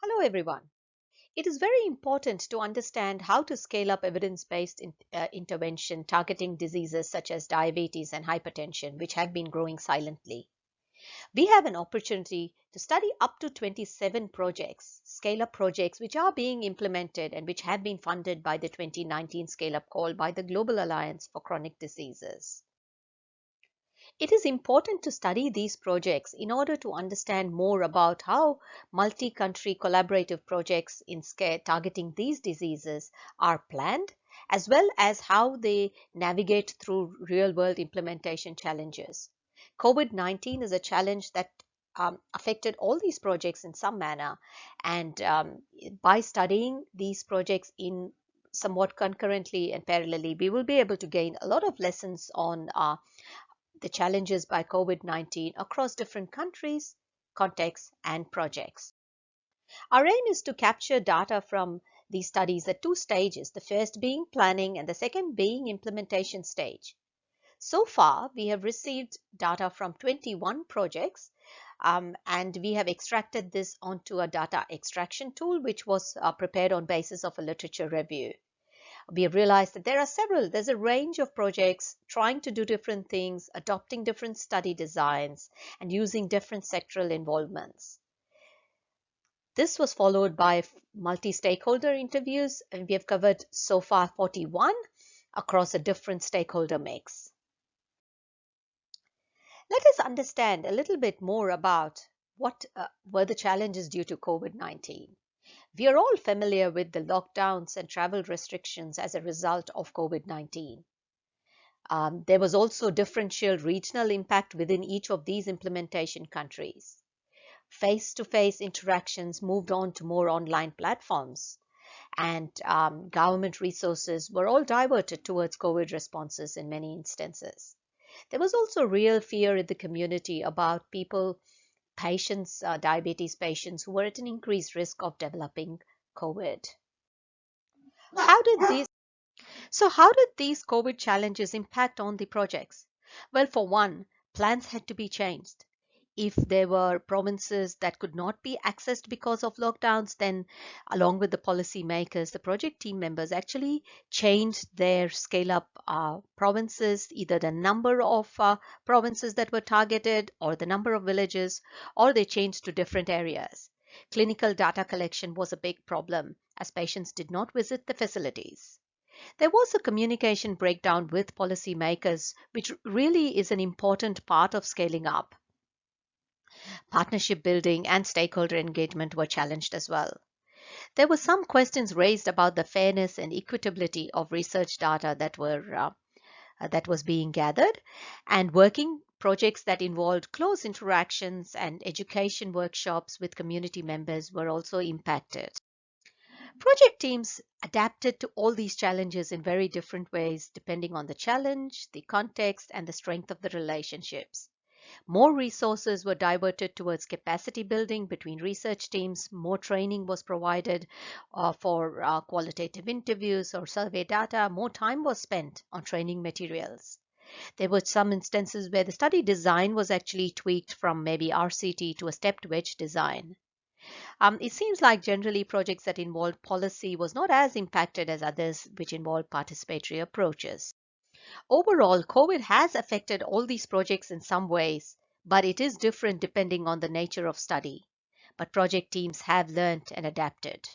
Hello, everyone. It is very important to understand how to scale up evidence-based intervention targeting diseases such as diabetes and hypertension, which have been growing silently. We have an opportunity to study up to 27 projects, scale-up projects, which are being implemented and which have been funded by the 2019 scale-up call by the Global Alliance for Chronic Diseases. It is important to study these projects in order to understand more about how multi-country collaborative projects in targeting these diseases are planned, as well as how they navigate through real-world implementation challenges. COVID-19 is a challenge that affected all these projects in some manner, and by studying these projects in somewhat concurrently and parallelly, we will be able to gain a lot of lessons on the challenges by COVID-19 across different countries, contexts, and projects. Our aim is to capture data from these studies at two stages, the first being planning and the second being implementation stage. So far, we have received data from 21 projects and we have extracted this onto a data extraction tool which was prepared on basis of a literature review. We have realized that there's a range of projects trying to do different things, adopting different study designs, and using different sectoral involvements. This was followed by multi-stakeholder interviews, and we have covered so far 41 across a different stakeholder mix. Let us understand a little bit more about what were the challenges due to COVID-19. We are all familiar with the lockdowns and travel restrictions as a result of COVID-19. There was also differential regional impact within each of these implementation countries. Face-to-face interactions moved on to more online platforms, and government resources were all diverted towards COVID responses in many instances. There was also real fear in the community about patients, diabetes patients who were at an increased risk of developing COVID. How did these COVID challenges impact on the projects? Well, for one, plans had to be changed. If there were provinces that could not be accessed because of lockdowns, then along with the policy makers, the project team members actually changed their scale-up provinces, either the number of provinces that were targeted or the number of villages, or they changed to different areas. Clinical data collection was a big problem as patients did not visit the facilities. There was a communication breakdown with policymakers, which really is an important part of scaling up. Partnership building and stakeholder engagement were challenged as well. There were some questions raised about the fairness and equitability of research data that was being gathered, and working projects that involved close interactions and education workshops with community members were also impacted. Project teams adapted to all these challenges in very different ways depending on the challenge, the context, and the strength of the relationships. More resources were diverted towards capacity building between research teams. More training was provided for qualitative interviews or survey data. More time was spent on training materials. There were some instances where the study design was actually tweaked from maybe RCT to a stepped wedge design. It seems like generally projects that involved policy was not as impacted as others which involved participatory approaches. Overall, COVID has affected all these projects in some ways, but it is different depending on the nature of study. But project teams have learned and adapted.